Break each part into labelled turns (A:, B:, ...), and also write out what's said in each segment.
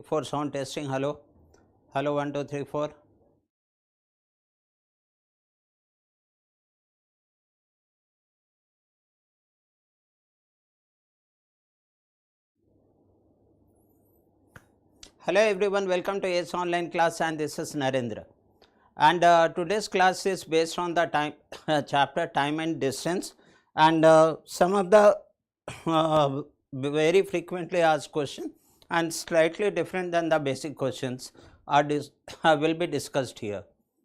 A: For sound testing, hello, 1 2 3 4. Hello everyone, welcome to S online class, and this is Narendra. And today's class is based on the time chapter time and distance, and some of the very frequently asked questions and slightly different than the basic questions are will be discussed here.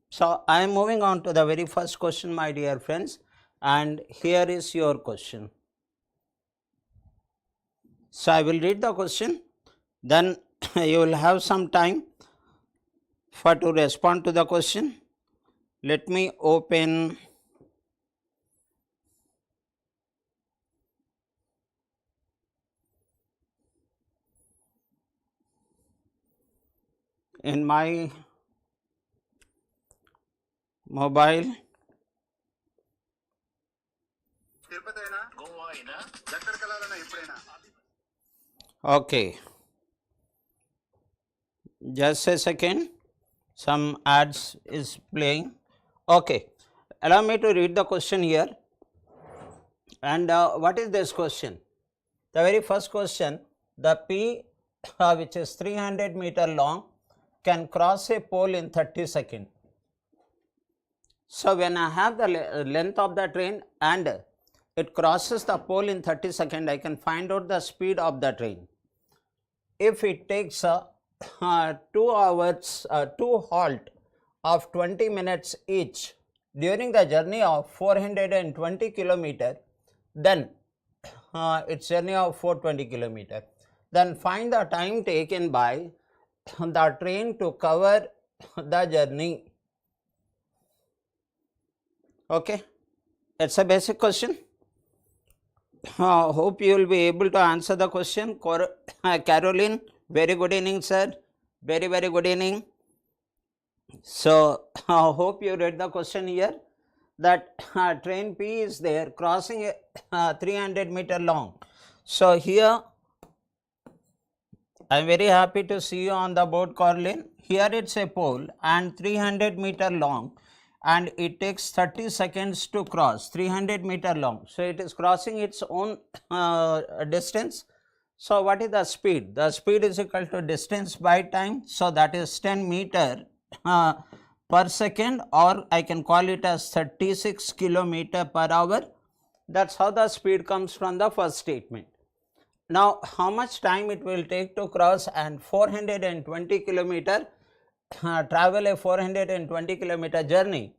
A: So I am moving on to the very first question, my dear friends, and here is your question. So I will read the question, then you will have some time for to respond to the question. Let me open in my mobile. Okay, just a second, some ads is playing. Okay, allow me to read the question here. And what is this question? The very first question, the P which is 300 meter long can cross a pole in 30 seconds. So when I have the length of the train and it crosses the pole in 30 seconds, I can find out the speed of the train. If it takes 2 hours, 2 halt of 20 minutes each during the journey of 420 kilometer, then its journey of 420 kilometer, then find the time taken by the train to cover the journey. Okay, it's a basic question. Hope you will be able to answer the question. Caroline, very good evening, sir. Very good evening. So hope you read the question here, that train P is there crossing a 300 meter long. So here I am very happy to see you on the board, Caroline. Here it's a pole and 300 meter long, and it takes 30 seconds to cross 300 meter long. So it is crossing its own distance. So what is the speed? The speed is equal to distance by time. So that is 10 meter per second, or I can call it as 36 kilometer per hour. That's how the speed comes from the first statement. Now how much time it will take to cross and 420 kilometer travel a 420 kilometer journey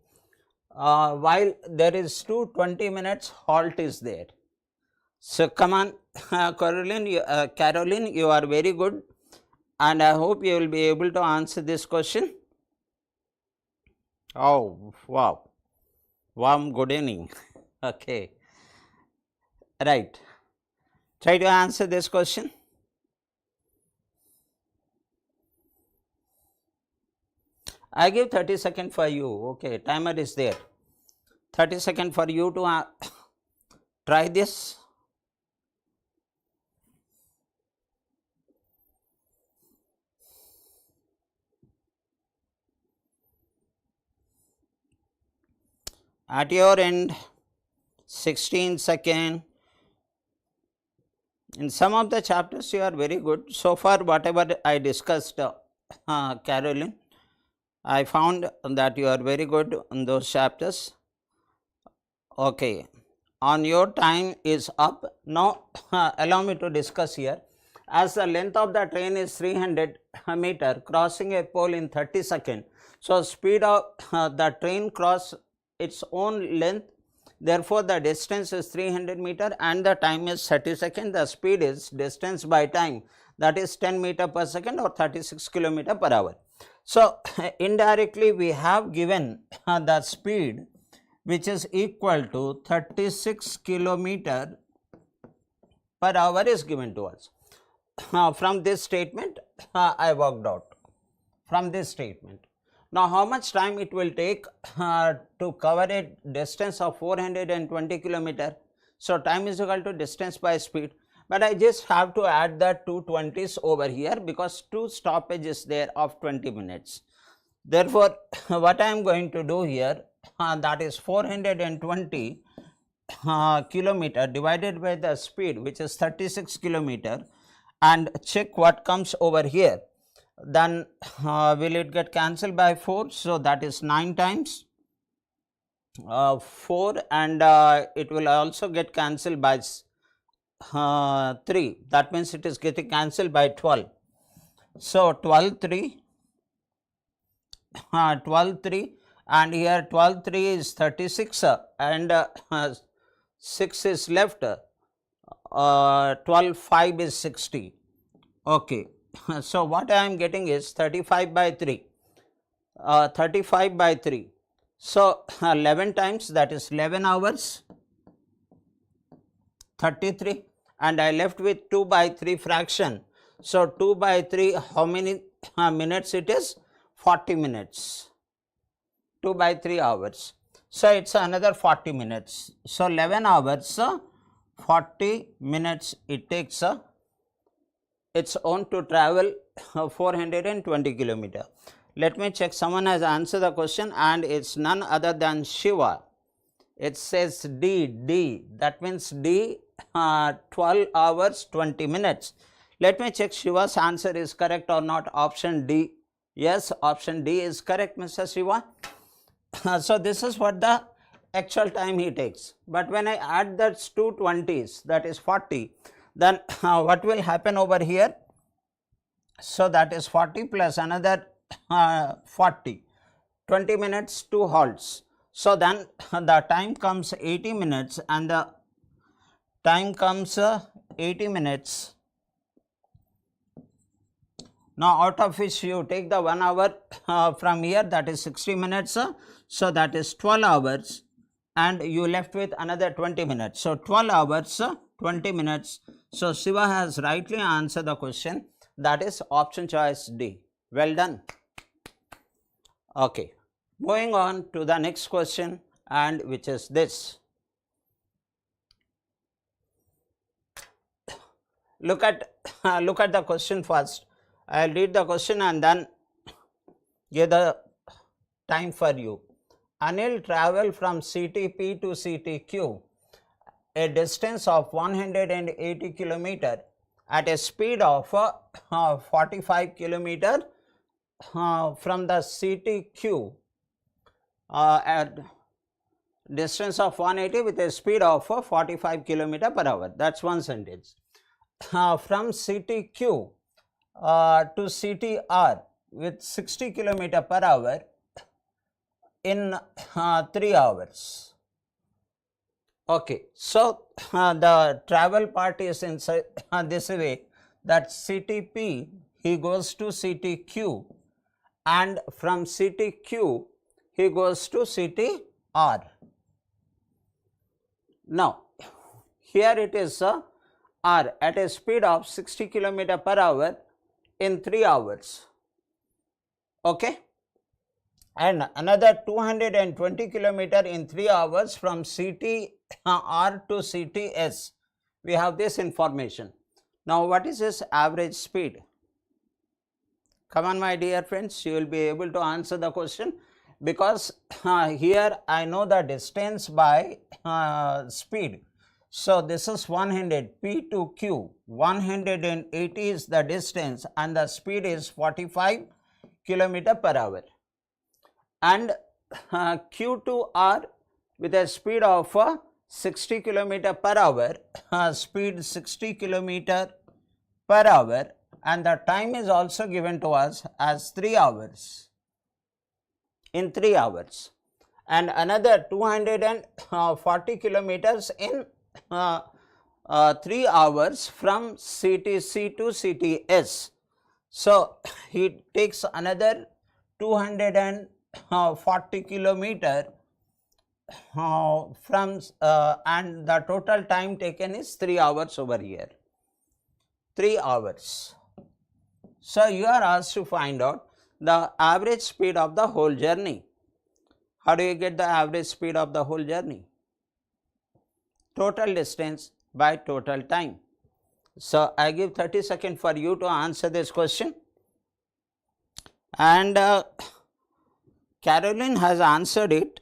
A: while there is 20 minutes halt is there. So come on, Caroline, you are very good, and I hope you will be able to answer this question. Oh wow, warm good evening. Okay, right, try to answer this question. I give 30 seconds for you. Okay, timer is there. 30 seconds for you to try this. At your end, 16 seconds. In some of the chapters you are very good. So far whatever I discussed, Caroline, I found that you are very good in those chapters. Okay, on your time is up. Now allow me to discuss here. As the length of the train is 300 meter, crossing a pole in 30 seconds. So speed of the train cross its own length. Therefore the distance is 300 meter and the time is 30 seconds. The speed is distance by time, that is 10 meter per second or 36 kilometer per hour. So indirectly we have given the speed which is equal to 36 kilometer per hour is given to us. From this statement I worked out from this statement. Now how much time it will take to cover a distance of 420 kilometer? So time is equal to distance by speed. but I just have to add the 220s over here because 2 stoppages there of 20 minutes. Therefore, what I am going to do here, that is 420 kilometer divided by the speed, which is 36 kilometer, and check what comes over here. Then will it get cancelled by 4? So that is 9 times 4, and it will also get cancelled by 3. That means it is getting cancelled by 12. So 12 3, and here 12 3 is 36, and 6 is left. 12 5 is 60. Okay. So what I am getting is 35 by 3. 35 by 3. So 11 times, that is 11 hours, 33, and I left with 2 by 3 fraction. So 2 by 3, how many minutes it is? 40 minutes. 2 by 3 hours. So it's another 40 minutes. So 11 hours, 40 minutes it takes its own to travel 420 kilometer. Let me check, someone has answered the question, and it's none other than Shiva. It says D, that means D 12 hours 20 minutes. Let me check Shiva's answer is correct or not. Option D. Yes, option D is correct, Mr. Shiva. So this is what the actual time he takes. But when I add that 2 20s, that is 40, then what will happen over here? So that is 40 plus another 40, 20 minutes, 2 halts. So then the time comes 80 minutes, and the time comes 80 minutes. Now out of which you take the 1 hour from here, that is 60 minutes. So that is 12 hours, and you left with another 20 minutes. So 12 hours 20 minutes. So Shiva has rightly answered the question, that is option choice D. Well done. Okay, moving on to the next question, and which is this. Look at the question first. I will read the question and then give the time for you. Anil traveled from CTP to CTQ a distance of 180 kilometer at a speed of 45 kilometer from the CTQ at distance of 180 with a speed of 45 kilometer per hour. That's one sentence. From CTQ to CTR with 60 kilometer per hour in 3 hours. Okay, so the travel part is in this way, that CTP he goes to CTQ, and from CTQ he goes to CTR. Now here it is R at a speed of 60 kilometer per hour in 3 hours. Okay, and another 220 kilometer in 3 hours from CTR to CTS. We have this information. Now what is his average speed? Come on my dear friends, you will be able to answer the question, because here I know the distance by speed. So this is 100, P to Q, 180 is the distance, and the speed is 45 kilometer per hour. And Q to R with a speed of 60 kilometer per hour, speed 60 kilometer per hour, and the time is also given to us as 3 hours, in 3 hours, and another 240 kilometers in 3 hours from CTC to CTS. So he takes another 240 kilometer from and the total time taken is 3 hours over here, 3 hours. So you are asked to find out the average speed of the whole journey. How do you get the average speed of the whole journey? Total distance by total time. So, I give 30 seconds for you to answer this question, and Caroline has answered it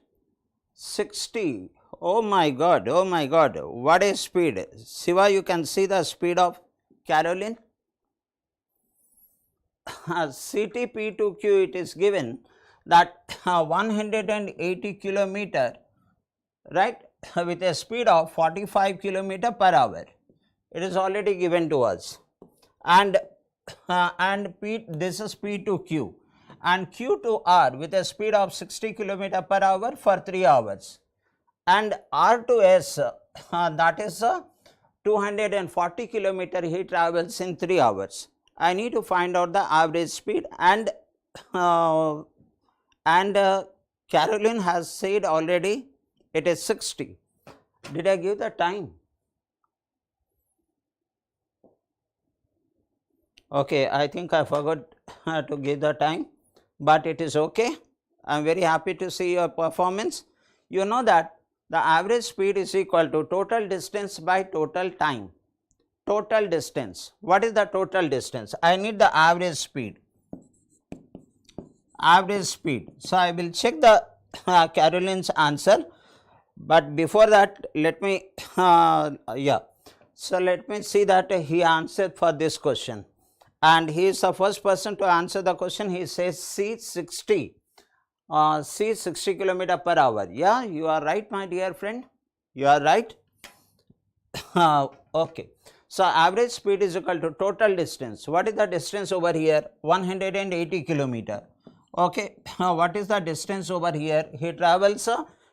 A: 60. Oh my God, oh my God, what a speed. Shiva, you can see the speed of Caroline. CTP to Q, it is given that 180 kilometer, right, with a speed of 45 kilometer per hour. It is already given to us, and P, this is P to Q, and Q to R with a speed of 60 kilometer per hour for 3 hours, and R to S, that is 240 kilometer he travels in 3 hours. I need to find out the average speed, and Caroline has said already it is 60. Did I give the time? Okay, I think I forgot to give the time, but it is okay. I am very happy to see your performance. You know that the average speed is equal to total distance by total time. Total distance. What is the total distance? I need the average speed. Average speed. So, I will check the Caroline's answer, but before that let me so let me see that he answered for this question, and he is the first person to answer the question. He says C60 kilometer per hour. Yeah, you are right, my dear friend, you are right. Okay, so average speed is equal to total distance. What is the distance over here? 180 kilometer. Okay, what is the distance over here? He travels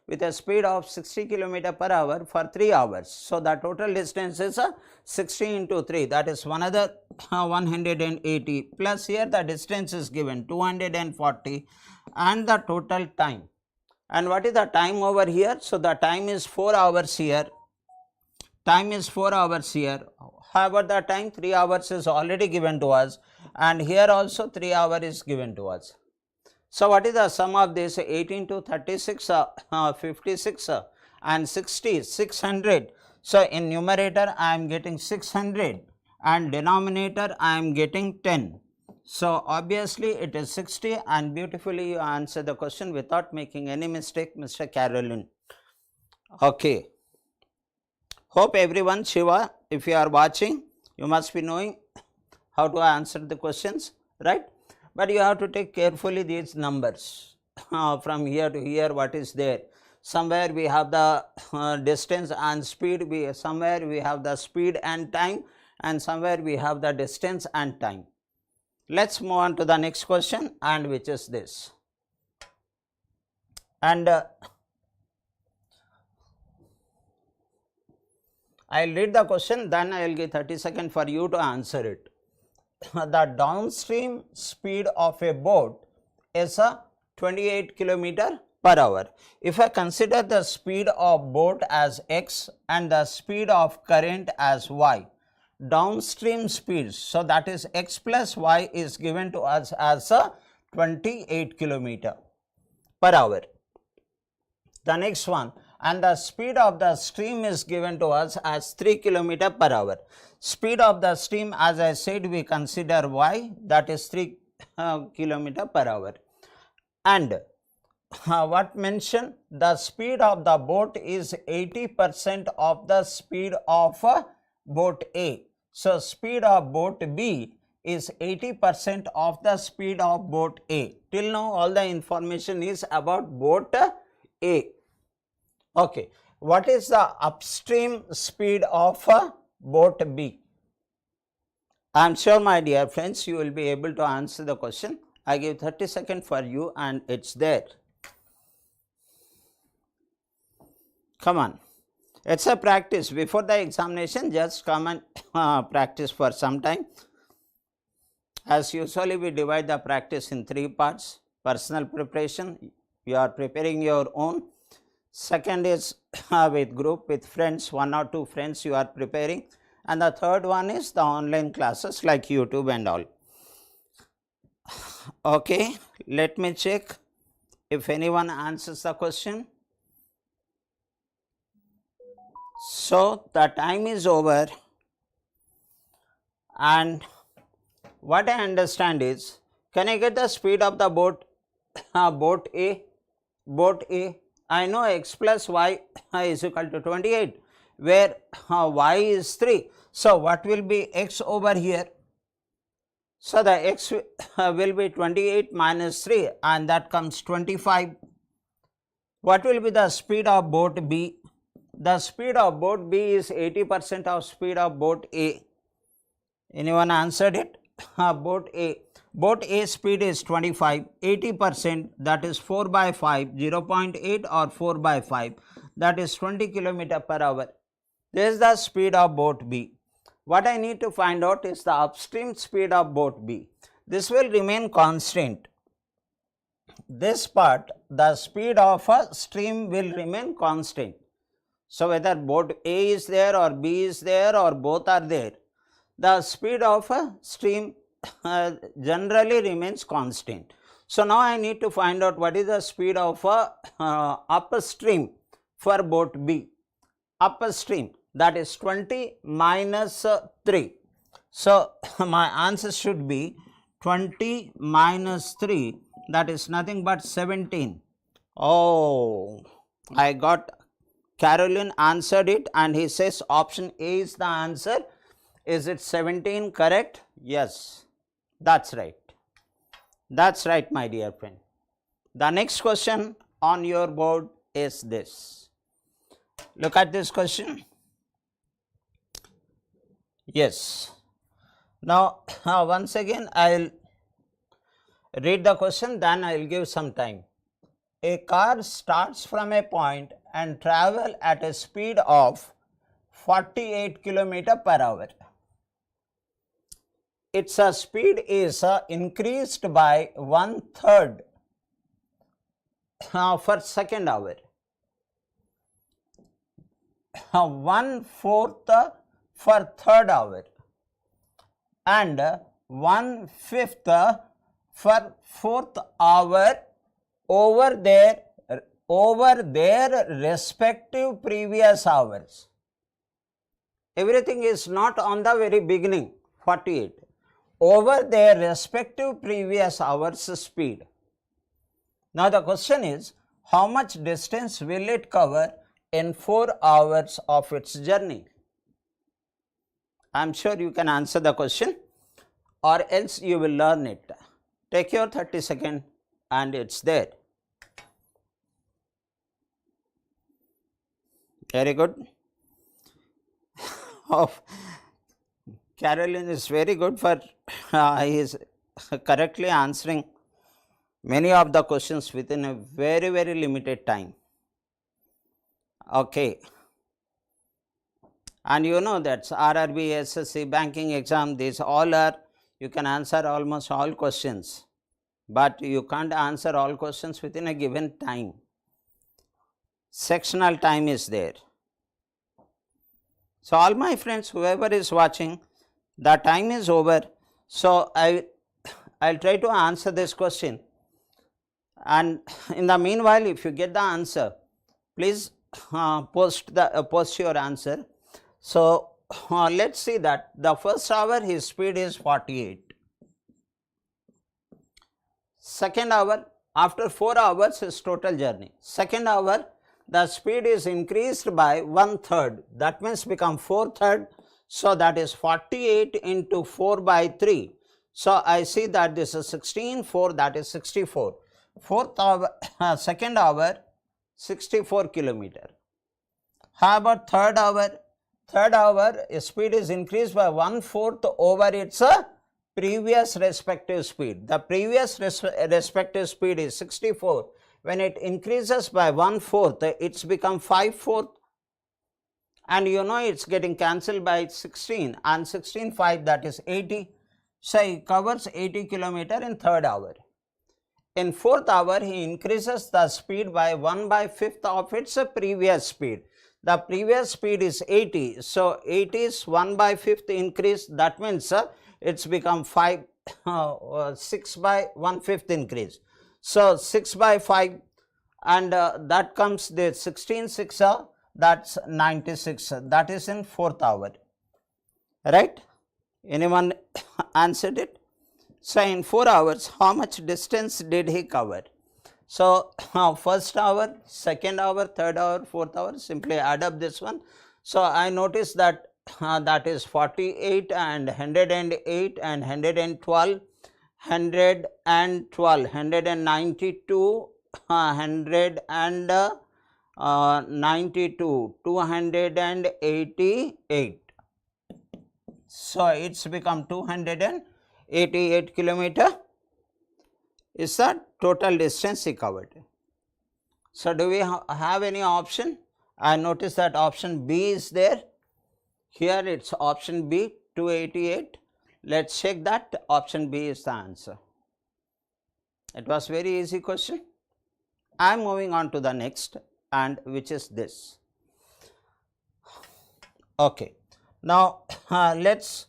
A: with a speed of 60 kilometer per hour for 3 hours. So, the total distance is 60 into 3, that is another 180, plus here the distance is given 240, and the total time. And what is the time over here? So, the time is 4 hours here. Time is 4 hours here. However, the time 3 hours is already given to us, and here also 3 hours is given to us. So, what is the sum of this? 18 to 36, 56 and 60, 600. So, in numerator I am getting 600 and denominator I am getting 10. So, obviously it is 60, and beautifully you answer the question without making any mistake, Mr. Caroline. Okay. Hope everyone, Shiva, if you are watching, you must be knowing how to answer the questions, right? But you have to take carefully these numbers from here to here, what is there. Somewhere we have the distance and speed, somewhere we have the speed and time, and somewhere we have the distance and time. Let's move on to the next question, and which is this. And I will read the question, then I will give 30 seconds for you to answer it. The downstream speed of a boat is 28 kilometer per hour. If I consider the speed of boat as x and the speed of current as y, downstream speed, so that is x plus y, is given to us as 28 kilometer per hour. The next one, and the speed of the stream is given to us as 3 kilometer per hour. Speed of the stream, as I said, we consider y, that is 3 kilometer per hour. And what mentioned, the speed of the boat is 80% of the speed of boat A. So, speed of boat B is 80% of the speed of boat A. Till now all the information is about boat A. Okay, what is the upstream speed of boat B? I am sure, my dear friends, you will be able to answer the question. I give 30 seconds for you, and it is there. Come on, it is a practice. Before the examination, just come and practice for some time. As usually, we divide the practice in 3 parts. Personal preparation, you are preparing your own. Second is with group, with friends, 1 or 2 friends you are preparing, and the third one is the online classes like YouTube and all. Okay, let me check if anyone answers the question. So, the time is over. and what I understand is, can I get the speed of the boat, boat A? I know x plus y is equal to 28, where y is 3. So, what will be x over here? So, the x will be 28 minus 3, and that comes 25. What will be the speed of boat B? The speed of boat B is 80% of speed of boat A. Anyone answered it? Boat A. Boat A speed is 25, 80%, that is 4 by 5, 0.8 or 4 by 5, that is 20 km per hour. This is the speed of boat B. What I need to find out is the upstream speed of boat B. This will remain constant. This part, the speed of a stream will remain constant. So, whether boat A is there or B is there or both are there, the speed of a stream generally remains constant. So, now I need to find out what is the speed of a upstream for boat B. Upstream, that is 20 minus 3. So, my answer should be 20 minus 3, that is nothing but 17. Oh, I got Caroline answered it, and he says option A is the answer. Is it 17 correct? Yes, that's right. That's right, my dear friend. The next question on your board is this. Look at this question. Yes. Now, once again, I will read the question, then I will give some time. A car starts from a point and travel at a speed of 48 km per hour. Its speed is increased by 1/3 for second hour, 1/4 for third hour, and 1/5 for fourth hour over their respective previous hours. Everything is not on the very beginning, 48. Over their respective previous hours speed. Now, the question is, how much distance will it cover in 4 hours of its journey? I am sure you can answer the question, or else you will learn it. Take your 30 seconds and it's there. Very good. Oh, Caroline is very good for he is correctly answering many of the questions within a very, very limited time. Okay. And you know that RRB, SSC, banking exam, these all are, you can answer almost all questions, but you can't answer all questions within a given time. Sectional time is there. So, all my friends, whoever is watching, the time is over. So, I'll try to answer this question, and in the meanwhile, if you get the answer, please post your answer. So, let's see that the first hour his speed is 48. Second hour, after 4 hours his total journey. Second hour, the speed is increased by 1/3, that means become 4/3. So, that is 48 into 4 by 3. So, I see that this is 16, 4, that is 64. Fourth hour, second hour, 64 kilometer. How about third hour? Third hour speed is increased by 1/4 over its previous respective speed. The previous respective speed is 64. When it increases by 1/4, it's become 5/4, and you know it's getting cancelled by 16, and 16 5, that is 80. So, he covers 80 kilometer in third hour. In fourth hour, he increases the speed by 1/5 of its previous speed. The previous speed is 80. So, 80 is 1/5 increase, that means it's become 6 by 1/5 increase. So, 6 by 5, and that comes the 16 6, that's 96, that is in fourth hour, right? Anyone answered it? So, in 4 hours, how much distance did he cover? So, first hour, second hour, third hour, fourth hour, simply add up this one. So, I noticed that that is 48 and 108 and 112, 192, 192, 288. So, it has become 288 kilometer is the total distance he covered. So, do we have any option? I notice that option B is there. Here it is option B, 288. Let us check that option B is the answer. It was very easy question. I am moving on to the next, and which is this. Okay. Now, let us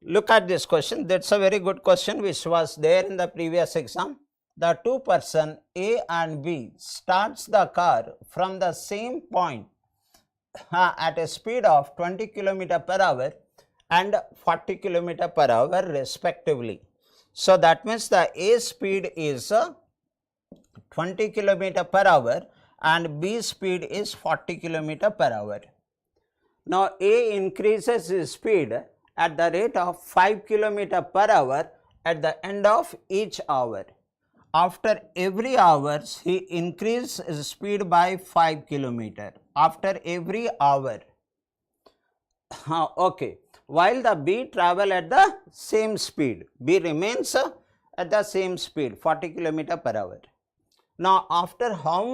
A: look at this question. That is a very good question which was there in the previous exam. The two person A and B starts the car from the same point at a speed of 20 km per hour and 40 km per hour respectively. So, that means the A speed is 20 km per hour and B speed is 40 km per hour. Now, A increases his speed at the rate of 5 km per hour at the end of each hour. After every hour, he increases his speed by 5 km. After every hour. Okay. While the B travel at the same speed, B remains at the same speed, 40 km per hour. Now, after how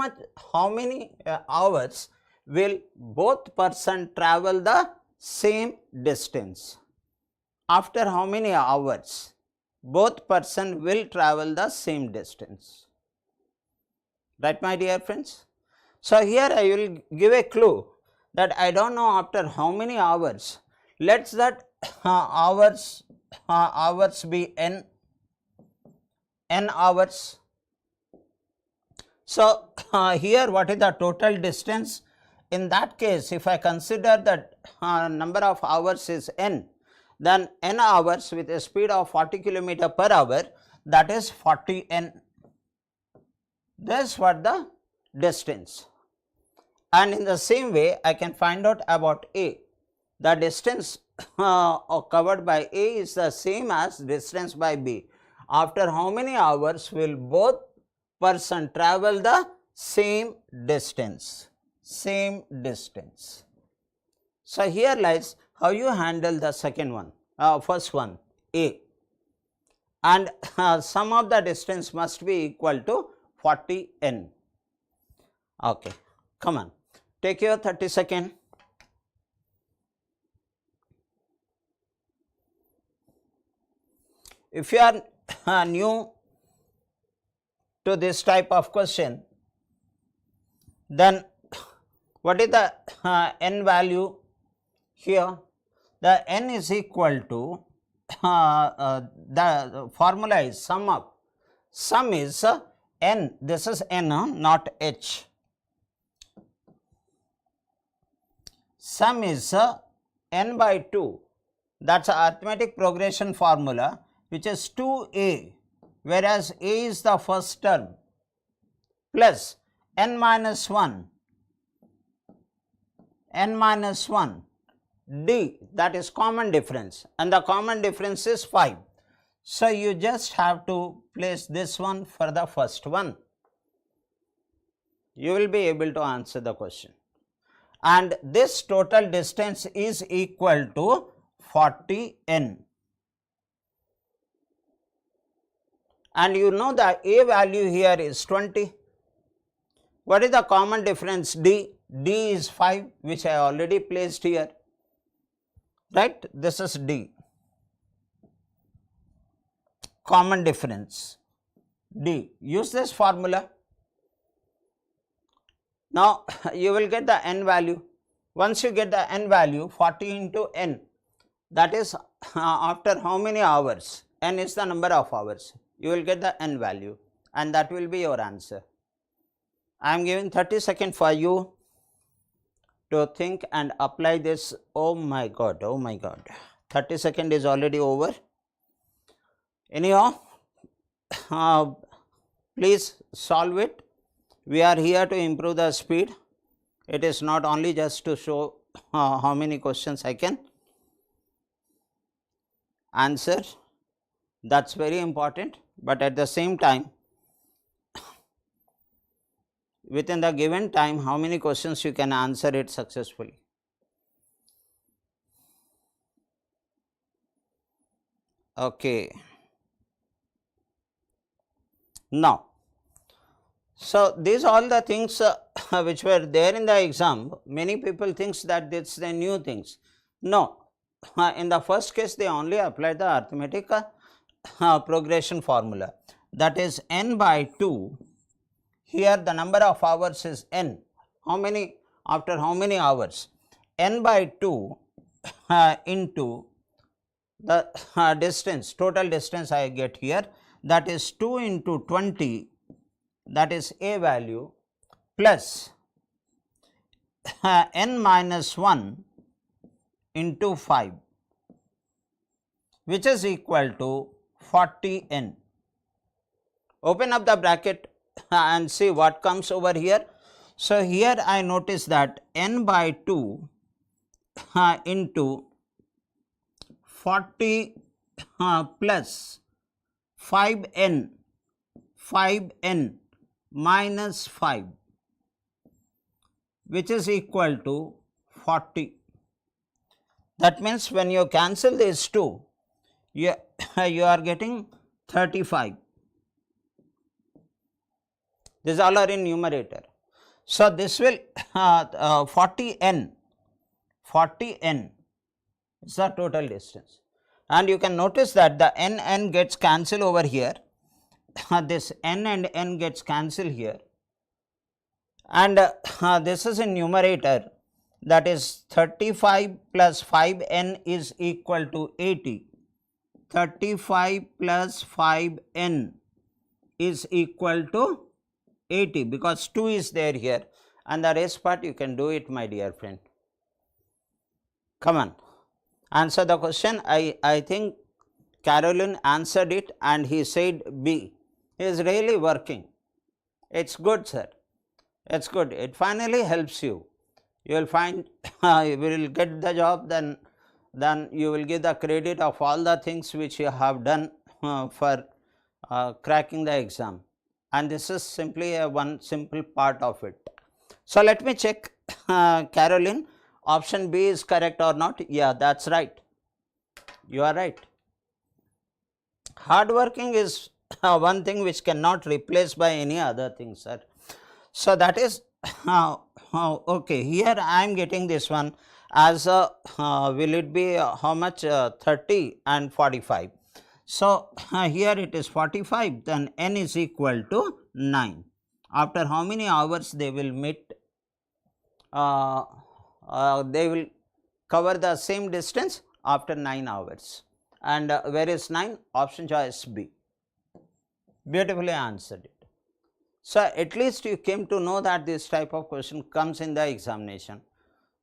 A: many hours will both person travel the same distance? After how many hours both person will travel the same distance? Right, my dear friends? So, here I will give a clue that I do not know after how many hours. Let us that hours be n hours. So, here what is the total distance? In that case, if I consider that number of hours is n, then n hours with a speed of 40 km per hour, that is 40n. That is what the distance. And in the same way, I can find out about A. The distance covered by A is the same as distance by B. After how many hours will both person travel the same distance? Same distance. So, here lies how you handle the second one, first one, A. And sum of the distance must be equal to 40n. Okay, come on, take your 30 seconds. If you are new to this type of question, then what is the n value here? The n is equal to the formula is sum up. Sum is n, this is n, not h. Sum is n by 2, that is arithmetic progression formula, which is 2a, whereas a is the first term, plus n minus 1, d, that is common difference, and the common difference is 5. So, you just have to place this one for the first one. You will be able to answer the question. And this total distance is equal to 40n. And you know the A value here is 20. What is the common difference D? D is 5, which I already placed here, right? This is D, common difference D. Use this formula. Now, you will get the n value. Once you get the n value, 40 into n, that is after how many hours? N is the number of hours. You will get the n value, and that will be your answer. I am giving 30 seconds for you to think and apply this. Oh my God, oh my God. 30 seconds is already over. Anyhow, please solve it. We are here to improve the speed. It is not only just to show how many questions I can answer. That is very important, but at the same time, within the given time, how many questions you can answer it successfully. Okay. Now, so these all the things which were there in the exam, many people thinks that this is the new things. No, in the first case they only applied the arithmetic progression formula, that is n by 2. Here the number of hours is n. How many, after how many hours? N by 2 into the distance, total distance I get here, that is 2 into 20, that is a value, plus n minus 1 into 5, which is equal to 40n. Open up the bracket and see what comes over here. So, here I notice that n by 2 into 40 plus 5n minus 5, which is equal to 40. That means when you cancel these two, you are getting 35. These all are in numerator. So, this will 40n is the total distance, and you can notice that the n gets cancelled over here. This n and n gets cancelled here, and this is in numerator, that is 35 plus 5n is equal to 80. 35 plus 5n is equal to 80, because 2 is there here, and the rest part you can do it, my dear friend. Come on, answer the question. I think Caroline answered it and he said B. He is really working. It's good, sir. It's good. It finally helps you. You will find you will get the job, then you will give the credit of all the things which you have done for cracking the exam, and this is simply one simple part of it. So, let me check, Caroline, option B is correct or not? Yeah, that is right. You are right. Hard working is one thing which cannot replace by any other thing, sir. So, that is okay. Here I am getting this one as a will it be how much 30 and 45. So, here it is 45, then n is equal to 9. After how many hours they will meet? They will cover the same distance after 9 hours. And where is 9? Option choice B. Beautifully answered it. So, at least you came to know that this type of question comes in the examination.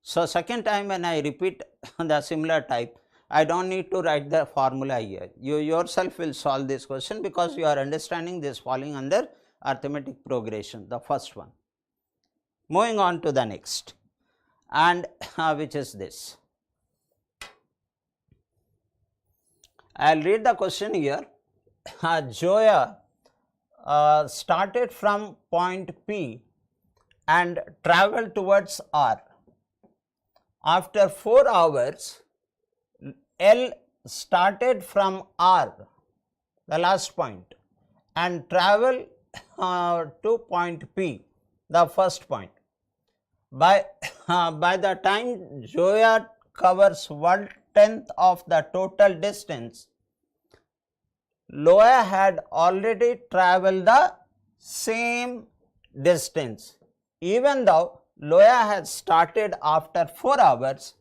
A: So, second time when I repeat the similar type, I do not need to write the formula here. You yourself will solve this question, because you are understanding this falling under arithmetic progression, the first one. Moving on to the next, and which is this. I will read the question here. Joya started from point P and travelled towards R. After 4 hours, L started from R, the last point, and travelled to point P, the first point. By the time Joya covers 1/10 of the total distance, Loya had already travelled the same distance. Even though Loya had started after 4 hours,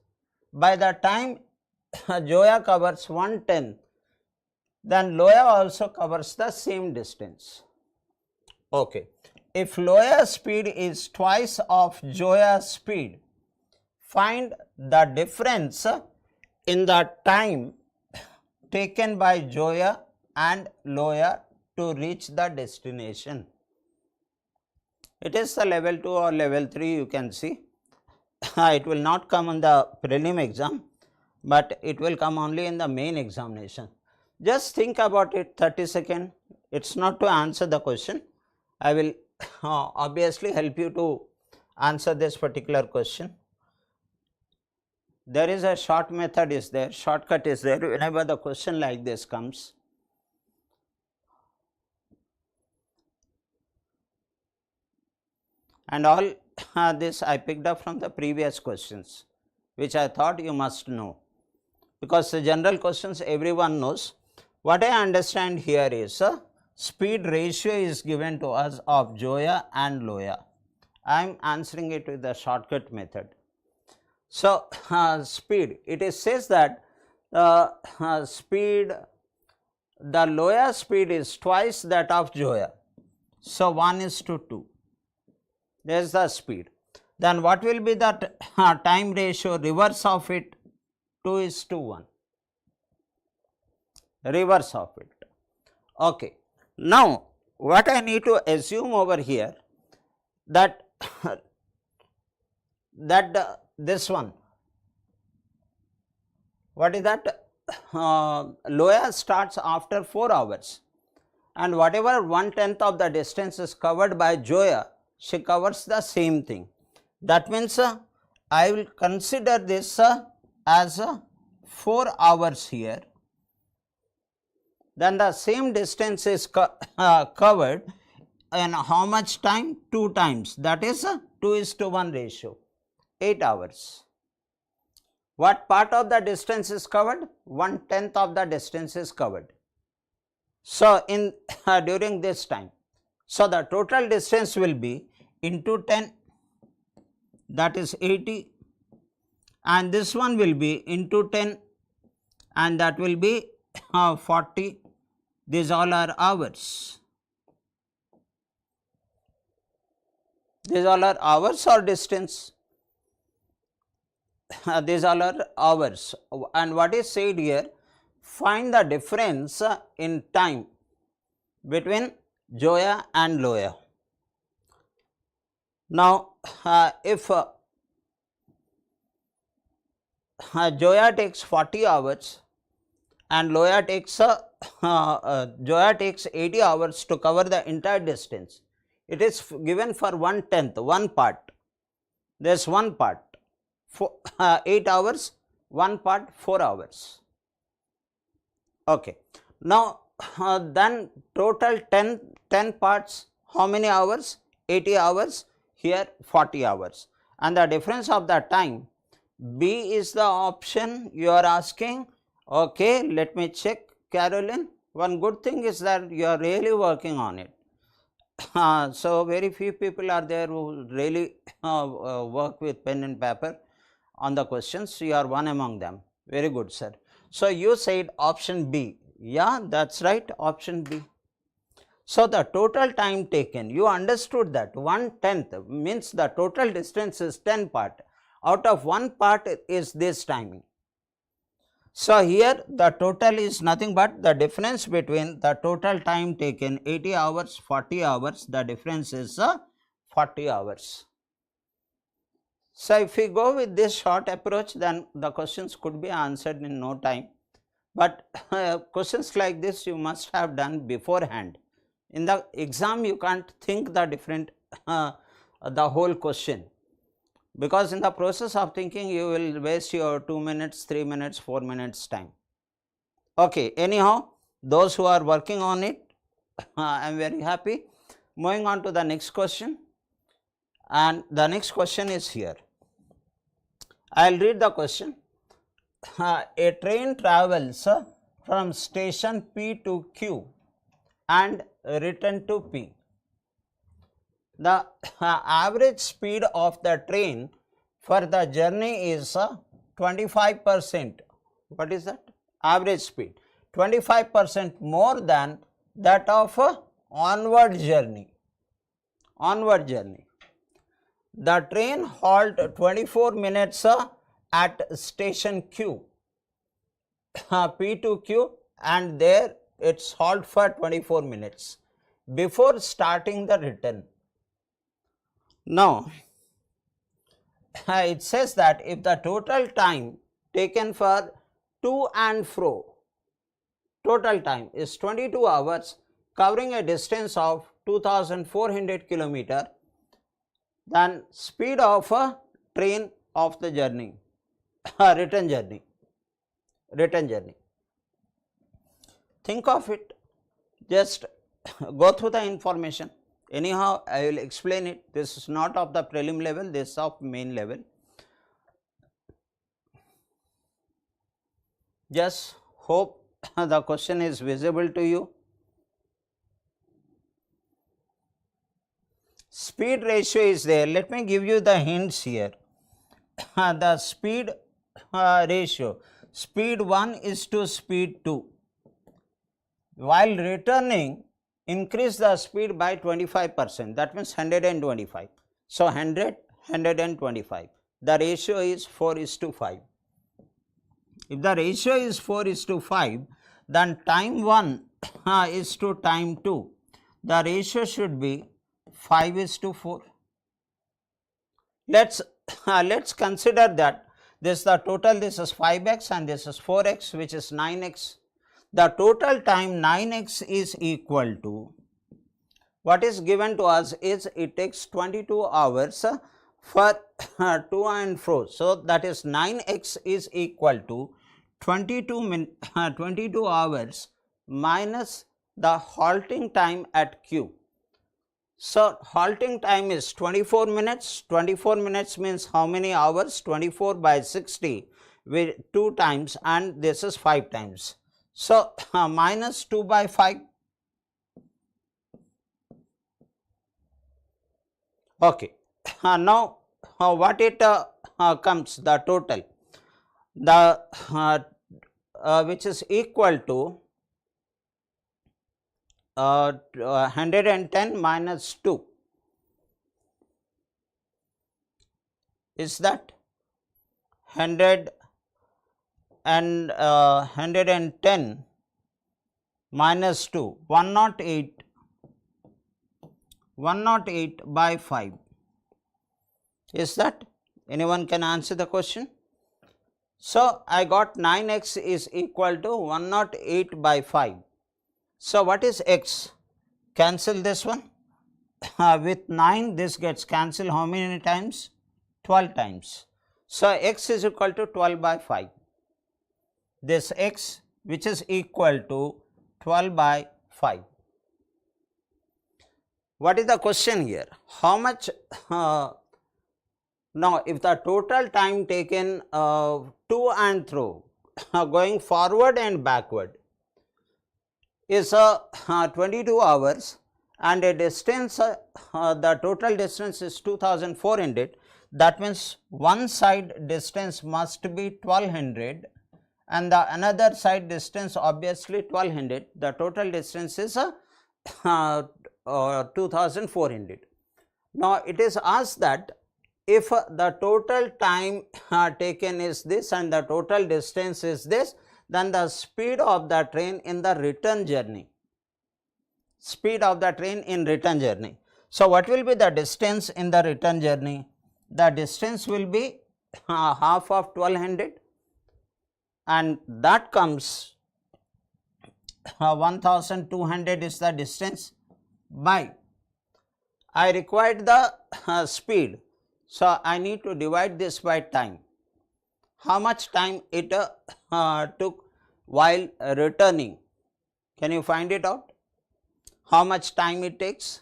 A: by the time Joya covers 1/10, then Loya also covers the same distance. Okay. If Loya's speed is twice of Joya's speed, find the difference in the time taken by Joya and Loya to reach the destination. It is the level 2 or level 3, you can see. It will not come on the prelim exam, but it will come only in the main examination. Just think about it 30 seconds. It is not to answer the question. I will obviously help you to answer this particular question. There is a short method is there, shortcut is there whenever the question like this comes. And all this I picked up from the previous questions, which I thought you must know, because the general questions everyone knows. What I understand here is speed ratio is given to us of Joya and Loya. I am answering it with the shortcut method. So, speed, it says that speed, the Loya speed is twice that of Joya. So, 1:2. There is the speed. Then what will be the time ratio reverse of it? 2:1. Reverse of it. Okay. Now, what I need to assume over here that this one, what is that? Loya starts after 4 hours, and whatever 1/10 of the distance is covered by Joya, she covers the same thing. That means I will consider this as 4 hours here. Then the same distance is covered in how much time? 2 times. That is a 2:1 ratio, 8 hours. What part of the distance is covered? 1/10 of the distance is covered. So, in during this time, so the total distance will be into 10, that is 80, and this one will be into 10, and that will be 40. These all are hours. These all are hours or distance? These all are hours. And what is said here? Find the difference in time between Joya and Loya. Now, if Joya takes 40 hours and Loya takes Joya takes 80 hours to cover the entire distance, it is given for 1/10, one part. There is one part, 8 hours, one part 4 hours. Okay. Now, then total 10 parts, how many hours? 80 hours, here 40 hours. And the difference of the time, B is the option you are asking. Okay, let me check, Caroline. One good thing is that you are really working on it. So, very few people are there who really work with pen and paper on the questions. You are one among them. Very good, sir. So, you said option B. Yeah, that's right, option B. So, the total time taken, you understood that 1/10 means the total distance is 10 part. Out of one part is this timing. So, here the total is nothing but the difference between the total time taken 80 hours, 40 hours, the difference is 40 hours. So, if we go with this short approach, then the questions could be answered in no time. But questions like this you must have done beforehand. In the exam you can't think the different the whole question, because in the process of thinking you will waste your 2 minutes, 3 minutes, 4 minutes time. Okay, anyhow, those who are working on it, I am very happy. Moving on to the next question, and the next question is here. I will read the question. A train travels from station P to Q and return to P. The average speed of the train for the journey is 25%. What is that? Average speed. 25% more than that of onward journey. Onward journey. The train halt 24 minutes at station Q. P to Q, and there it's halt for 24 minutes before starting the return. Now, it says that if the total time taken for to and fro, total time is 22 hours covering a distance of 2400 kilometer, then speed of a train of the journey, return journey. Think of it, just go through the information. Anyhow, I will explain it. This is not of the prelim level, this is of main level. Just hope the question is visible to you. Speed ratio is there. Let me give you the hints here. The speed ratio, speed 1 is to speed 2. While returning, increase the speed by 25%, that means 125. So, 100, 125. The ratio is 4:5. If the ratio is 4:5, then time 1 is to time 2. The ratio should be 5:4. Let's consider that this is the total, this is 5x and this is 4x, which is 9x. The total time 9x is equal to, what is given to us is it takes 22 hours for to and fro. So, that is 9x is equal to 22 hours minus the halting time at Q. So, halting time is 24 minutes. 24 minutes means how many hours? 24 by 60 with 2 times, and this is 5 times. So, minus 2 by 5. Okay. Now, what it comes, the total, the which is equal to 110 minus 2 is that 100 and 110 minus 2, 108 by 5. Is that? Anyone can answer the question? So, I got 9x is equal to 108 by 5. So, what is x? Cancel this one. With 9 this gets cancelled how many times? 12 times. So, x is equal to 12 by 5. This x which is equal to 12 by 5. What is the question here? How much? Now, if the total time taken to and fro going forward and backward is 22 hours and a distance, the total distance is 2400, that means one side distance must be 1200 and the another side distance obviously 1200. The total distance is 2400. Now, it is asked that if the total time taken is this and the total distance is this, then the speed of the train in the return journey, So, what will be the distance in the return journey? The distance will be half of 1200 and that comes 1200 is the distance by, I required the speed. So, I need to divide this by time. How much time it took while returning? Can you find it out? How much time it takes?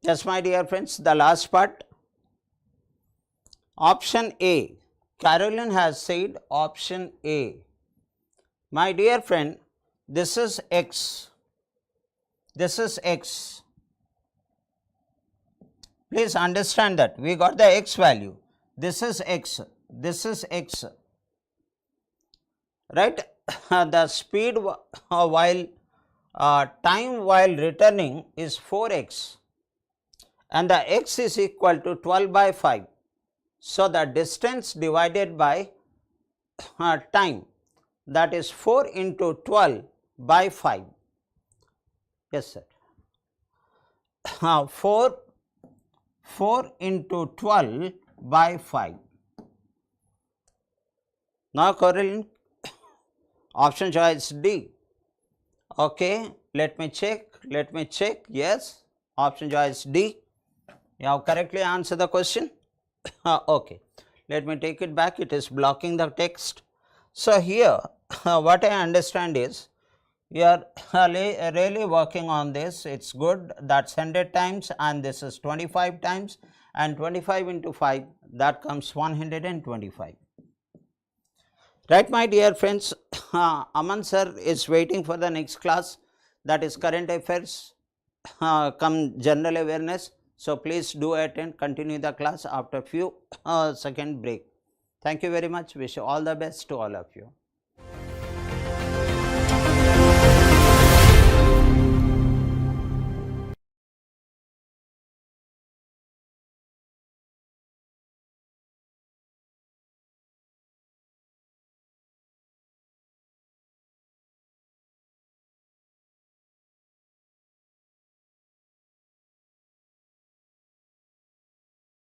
A: Yes, my dear friends, the last part. Option A. Caroline has said option A. My dear friend, this is x. This is x. Please understand that we got the x value. This is x. This is x. Right? The speed while time while returning is 4x and the x is equal to 12 by 5. So, the distance divided by time, that is 4 into 12 by 5. Yes, sir. 4 into 12 by 5. Now, correlate option choice D. Okay, let me check. Yes, option choice D. You have correctly answered the question. Okay, let me take it back. It is blocking the text. So, here what I understand is you are really working on this. It is good. That is 100 times and this is 25 times, and 25 into 5, that comes 125. Right, my dear friends, Aman sir is waiting for the next class, that is current affairs come general awareness. So, please do attend, continue the class after few second break. Thank you very much. Wish you all the best to all of you.